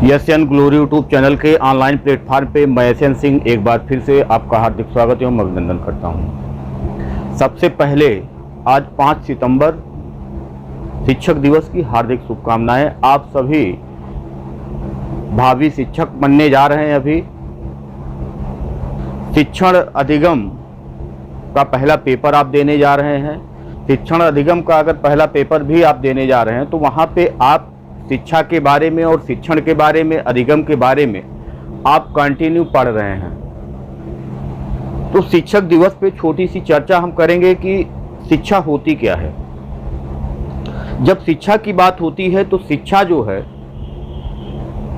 Asian glory YouTube channel के online platform पे मैं एशियन सिंह एक बार फिर से आपका हार्दिक स्वागत एवं अभिनंदन करता हूं। सबसे पहले आज 5 सितंबर शिक्षक दिवस की हार्दिक शुभकामनाएं। आप सभी भावी शिक्षक बनने जा रहे हैं। अभी शिक्षण अधिगम का पहला पेपर आप देने जा रहे हैं। शिक्षण अधिगम का अगर पहला पेपर भी आप देने जा रहे हैं तो वहाँ पे आप शिक्षा के बारे में और शिक्षण के बारे में, अधिगम के बारे में आप कंटिन्यू पढ़ रहे हैं। तो शिक्षक दिवस पे छोटी सी चर्चा हम करेंगे कि शिक्षा होती क्या है। जब शिक्षा की बात होती है तो शिक्षा जो है,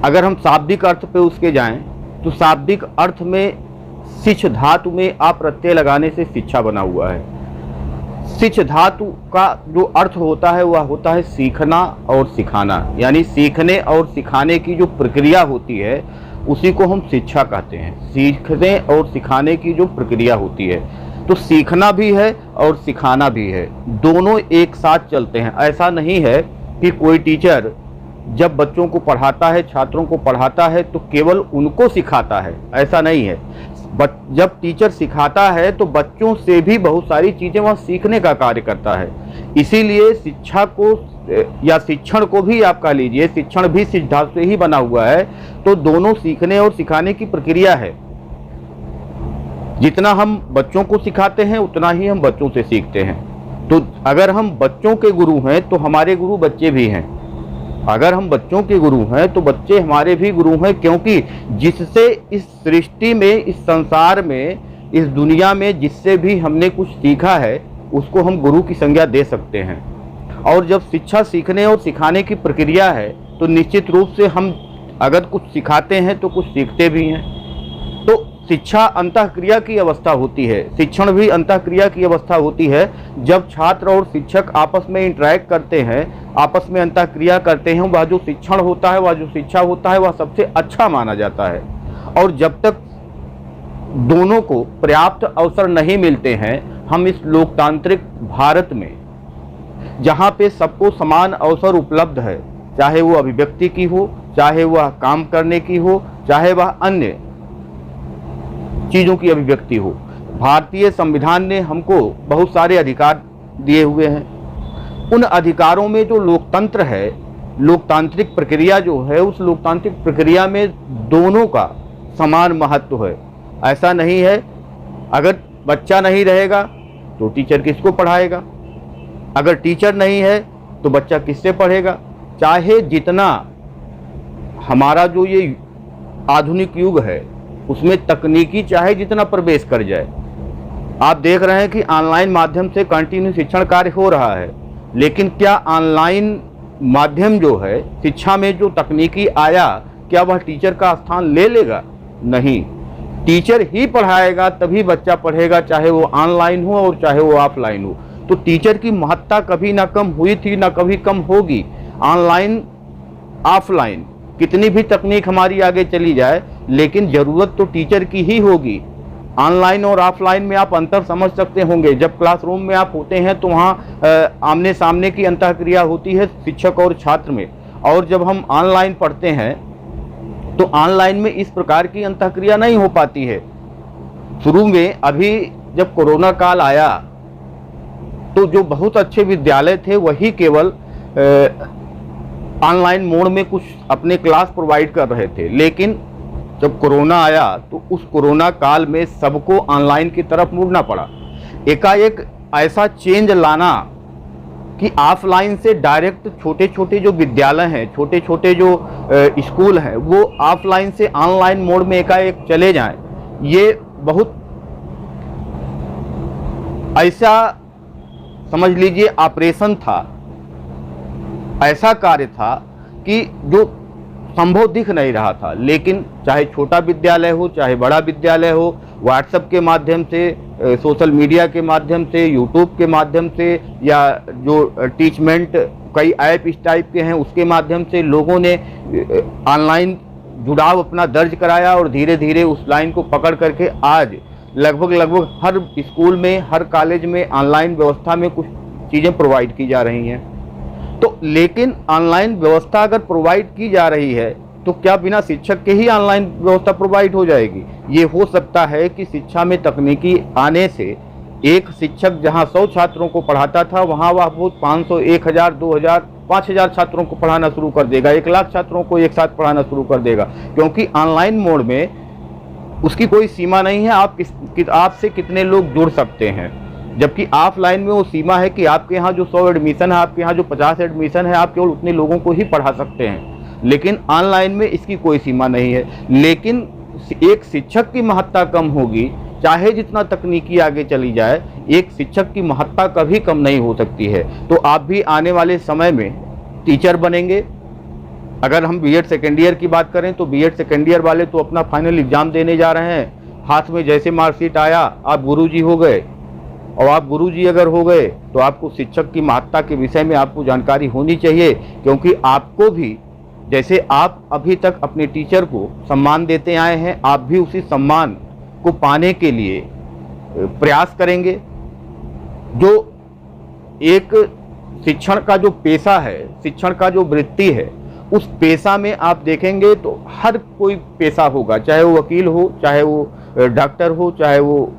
अगर हम शाब्दिक अर्थ पे उसके जाएं तो शाब्दिक अर्थ में शिक्ष धातु में आप प्रत्यय लगाने से शिक्षा बना हुआ है। शिक्ष धातु का जो अर्थ होता है वह होता है सीखना और सिखाना, यानी सीखने और सिखाने की जो प्रक्रिया होती है उसी को हम शिक्षा कहते हैं। सीखने और सिखाने की जो प्रक्रिया होती है, तो सीखना भी है और सिखाना भी है, दोनों एक साथ चलते हैं। ऐसा नहीं है कि कोई टीचर जब बच्चों को पढ़ाता है, छात्रों को पढ़ाता है तो केवल उनको सिखाता है, ऐसा नहीं है। जब टीचर सिखाता है तो बच्चों से भी बहुत सारी चीज़ें वह सीखने का कार्य करता है। इसीलिए शिक्षा को या शिक्षण को भी आप कह लीजिए, शिक्षण भी शिक्ष धातु से ही बना हुआ है। तो दोनों सीखने और सिखाने की प्रक्रिया है। जितना हम बच्चों को सिखाते हैं उतना ही हम बच्चों से सीखते हैं। तो अगर हम बच्चों के गुरु हैं तो हमारे गुरु बच्चे भी हैं। अगर हम बच्चों के गुरु हैं तो बच्चे हमारे भी गुरु हैं, क्योंकि जिससे इस सृष्टि में, इस संसार में, इस दुनिया में जिससे भी हमने कुछ सीखा है उसको हम गुरु की संज्ञा दे सकते हैं। और जब शिक्षा सीखने और सिखाने की प्रक्रिया है तो निश्चित रूप से हम अगर कुछ सिखाते हैं तो कुछ सीखते भी हैं। तो शिक्षा अंतःक्रिया की अवस्था होती है, शिक्षण भी अंतःक्रिया की अवस्था होती है। जब छात्र और शिक्षक आपस में इंटरेक्ट करते हैं, आपस में अंतःक्रिया करते हैं, वह जो शिक्षण होता है, वह जो शिक्षा होता है, वह सबसे अच्छा माना जाता है। और जब तक दोनों को पर्याप्त अवसर नहीं मिलते हैं, हम इस लोकतांत्रिक भारत में जहाँ पे सबको समान अवसर उपलब्ध है, चाहे वो अभिव्यक्ति की हो, चाहे वह काम करने की हो, चाहे वह अन्य चीज़ों की अभिव्यक्ति हो, भारतीय संविधान ने हमको बहुत सारे अधिकार दिए हुए हैं। उन अधिकारों में जो लोकतंत्र है, लोकतांत्रिक प्रक्रिया जो है, उस लोकतांत्रिक प्रक्रिया में दोनों का समान महत्व है। ऐसा नहीं है अगर बच्चा नहीं रहेगा तो टीचर किसको पढ़ाएगा, अगर टीचर नहीं है तो बच्चा किससे पढ़ेगा। चाहे जितना हमारा जो ये आधुनिक युग है उसमें तकनीकी चाहे जितना प्रवेश कर जाए, आप देख रहे हैं कि ऑनलाइन माध्यम से कंटिन्यू शिक्षण कार्य हो रहा है, लेकिन क्या ऑनलाइन माध्यम जो है शिक्षा में जो तकनीकी आया, क्या वह टीचर का स्थान ले लेगा? नहीं, टीचर ही पढ़ाएगा तभी बच्चा पढ़ेगा, चाहे वो ऑनलाइन हो और चाहे वो ऑफलाइन हो। तो टीचर की महत्ता कभी ना कम हुई थी, ना कभी कम होगी। ऑनलाइन ऑफलाइन कितनी भी तकनीक हमारी आगे चली जाए, लेकिन ज़रूरत तो टीचर की ही होगी। ऑनलाइन और ऑफलाइन में आप अंतर समझ सकते होंगे। जब क्लासरूम में आप होते हैं तो वहाँ आमने सामने की अंतःक्रिया होती है शिक्षक और छात्र में, और जब हम ऑनलाइन पढ़ते हैं तो ऑनलाइन में इस प्रकार की अंतःक्रिया नहीं हो पाती है। शुरू में अभी जब कोरोना काल आया तो जो बहुत अच्छे विद्यालय थे वही केवल ऑनलाइन मोड में कुछ अपने क्लास प्रोवाइड कर रहे थे, लेकिन जब कोरोना आया तो उस कोरोना काल में सबको ऑनलाइन की तरफ मुड़ना पड़ा। एकाएक ऐसा चेंज लाना कि ऑफलाइन से डायरेक्ट छोटे छोटे जो विद्यालय हैं, छोटे छोटे जो स्कूल हैं, वो ऑफलाइन से ऑनलाइन मोड में एकाएक चले जाएं, ये बहुत ऐसा समझ लीजिए ऑपरेशन था, ऐसा कार्य था कि जो संभव दिख नहीं रहा था। लेकिन चाहे छोटा विद्यालय हो, चाहे बड़ा विद्यालय हो, व्हाट्सएप के माध्यम से, सोशल मीडिया के माध्यम से, यूट्यूब के माध्यम से, या जो टीचमेंट कई ऐप इस टाइप के हैं उसके माध्यम से लोगों ने ऑनलाइन जुड़ाव अपना दर्ज कराया, और धीरे धीरे उस लाइन को पकड़ करके आज लगभग हर स्कूल में, हर कॉलेज में ऑनलाइन व्यवस्था में कुछ चीज़ें प्रोवाइड की जा रही हैं। तो लेकिन ऑनलाइन व्यवस्था अगर प्रोवाइड की जा रही है तो क्या बिना शिक्षक के ही ऑनलाइन व्यवस्था प्रोवाइड हो जाएगी? ये हो सकता है कि शिक्षा में तकनीकी आने से एक शिक्षक जहां 100 छात्रों को पढ़ाता था, वहां वह बहुत 500, 1000, 2000, 5000 छात्रों को पढ़ाना शुरू कर देगा, 1 लाख छात्रों को एक साथ पढ़ाना शुरू कर देगा, क्योंकि ऑनलाइन मोड में उसकी कोई सीमा नहीं है आपसे कितने लोग जुड़ सकते हैं। जबकि ऑफलाइन में वो सीमा है कि आपके यहाँ जो 100 एडमिशन है, आपके यहाँ जो 50 एडमिशन है, आप केवल उतने लोगों को ही पढ़ा सकते हैं। लेकिन ऑनलाइन में इसकी कोई सीमा नहीं है। लेकिन एक शिक्षक की महत्ता कम होगी, चाहे जितना तकनीकी आगे चली जाए, एक शिक्षक की महत्ता कभी कम नहीं हो सकती है। तो आप भी आने वाले समय में टीचर बनेंगे। अगर हम बीएड सेकेंड ईयर की बात करें तो बीएड सेकेंड ईयर वाले तो अपना फाइनल एग्जाम देने जा रहे हैं, हाथ में जैसे मार्कशीट आया आप गुरुजी हो गए। और आप गुरुजी अगर हो गए तो आपको शिक्षक की महत्ता के विषय में आपको जानकारी होनी चाहिए, क्योंकि आपको भी जैसे आप अभी तक अपने टीचर को सम्मान देते आए हैं, आप भी उसी सम्मान को पाने के लिए प्रयास करेंगे। जो एक शिक्षण का जो पेशा है, शिक्षण का जो वृत्ति है, उस पेशा में आप देखेंगे तो हर कोई पेशा होगा, चाहे वो वकील हो, चाहे वो डॉक्टर हो, चाहे वो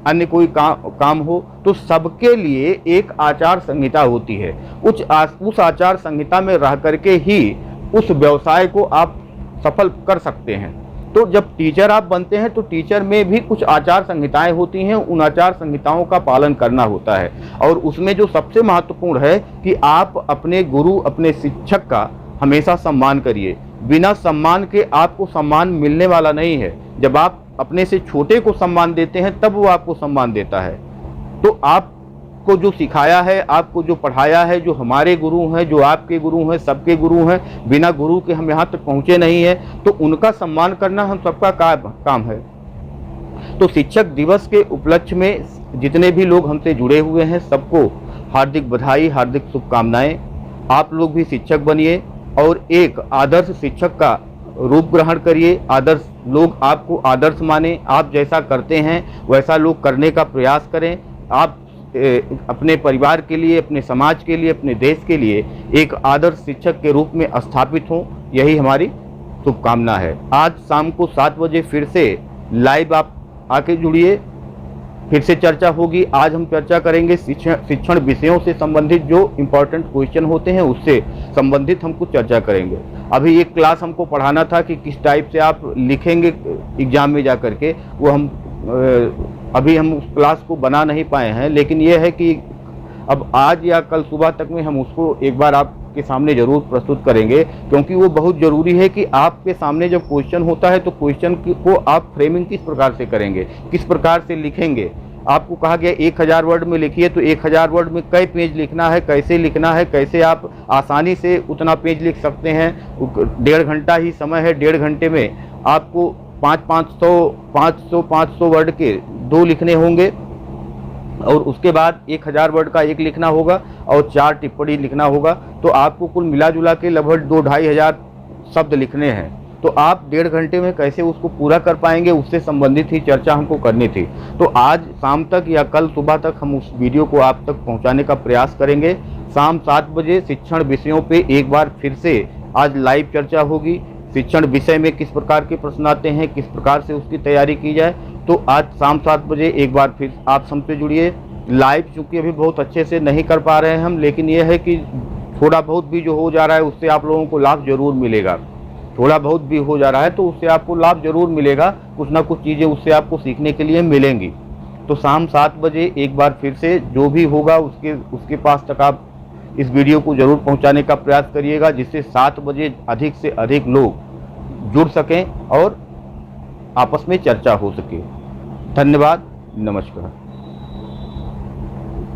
अन्य कोई काम हो, तो सबके लिए एक आचार संहिता होती है। उस आचार संहिता में रह करके ही उस व्यवसाय को आप सफल कर सकते हैं। तो जब टीचर आप बनते हैं तो टीचर में भी कुछ आचार संहिताएं होती हैं, उन आचार संहिताओं का पालन करना होता है। और उसमें जो सबसे महत्वपूर्ण है कि आप अपने गुरु, अपने शिक्षक का हमेशा सम्मान करिए। बिना सम्मान के आपको सम्मान मिलने वाला नहीं है। जब आप अपने से छोटे को सम्मान देते हैं तब वो आपको सम्मान देता है। तो आपको जो सिखाया है, आपको जो पढ़ाया है, जो हमारे गुरु हैं, जो आपके गुरु हैं, सबके गुरु हैं, बिना गुरु के हम यहाँ तक पहुँचे नहीं हैं, तो उनका सम्मान करना हम सबका काम है। तो शिक्षक दिवस के उपलक्ष्य में जितने भी लोग हमसे जुड़े हुए हैं, सबको हार्दिक बधाई, हार्दिक शुभकामनाएं। आप लोग भी शिक्षक बनिए और एक आदर्श शिक्षक का रूप ग्रहण करिए। आदर्श लोग आपको आदर्श माने, आप जैसा करते हैं वैसा लोग करने का प्रयास करें। आप अपने परिवार के लिए, अपने समाज के लिए, अपने देश के लिए एक आदर्श शिक्षक के रूप में स्थापित हों, यही हमारी शुभकामना है। आज शाम को 7 बजे फिर से लाइव आप आके जुड़िए, फिर से चर्चा होगी। आज हम चर्चा करेंगे शिक्षण विषयों से संबंधित जो इम्पोर्टेंट क्वेश्चन होते हैं उससे संबंधित हम कुछ चर्चा करेंगे। अभी एक क्लास हमको पढ़ाना था कि किस टाइप से आप लिखेंगे एग्जाम में जा कर के, वो अभी हम उस क्लास को बना नहीं पाए हैं। लेकिन ये है कि अब आज या कल सुबह तक में हम उसको एक बार आपके सामने ज़रूर प्रस्तुत करेंगे, क्योंकि वो बहुत ज़रूरी है कि आपके सामने जब क्वेश्चन होता है तो क्वेश्चन को आप फ्रेमिंग किस प्रकार से करेंगे, किस प्रकार से लिखेंगे। आपको कहा गया 1000 वर्ड में लिखिए, तो 1000 वर्ड में कई पेज लिखना है, कैसे लिखना है, कैसे आप आसानी से उतना पेज लिख सकते हैं। 1.5 घंटा ही समय है, 1.5 घंटे में आपको 500 वर्ड के 2 लिखने होंगे, और उसके बाद 1000 वर्ड का 1 लिखना होगा और 4 टिप्पणी लिखना होगा। तो आपको कुल मिला जुला के लगभग 2-2.5 हज़ार शब्द लिखने हैं। तो आप 1.5 घंटे में कैसे उसको पूरा कर पाएंगे, उससे संबंधित ही चर्चा हमको करनी थी। तो आज शाम तक या कल सुबह तक हम उस वीडियो को आप तक पहुंचाने का प्रयास करेंगे। शाम 7 बजे शिक्षण विषयों पे एक बार फिर से आज लाइव चर्चा होगी। शिक्षण विषय में किस प्रकार के प्रश्न आते हैं, किस प्रकार से उसकी तैयारी की जाए, तो आज शाम 7 बजे एक बार फिर आप हमसे जुड़िए। लाइव चूँकि अभी बहुत अच्छे से नहीं कर पा रहे हैं हम, लेकिन यह है कि थोड़ा बहुत भी जो हो जा रहा है उससे आप लोगों को लाभ जरूर मिलेगा। थोड़ा बहुत भी हो जा रहा है तो उससे आपको लाभ जरूर मिलेगा, कुछ ना कुछ चीज़ें उससे आपको सीखने के लिए मिलेंगी। तो शाम 7 बजे एक बार फिर से जो भी होगा उसके पास तक आप इस वीडियो को जरूर पहुंचाने का प्रयास करिएगा, जिससे 7 बजे अधिक से अधिक लोग जुड़ सकें और आपस में चर्चा हो सके। धन्यवाद, नमस्कार।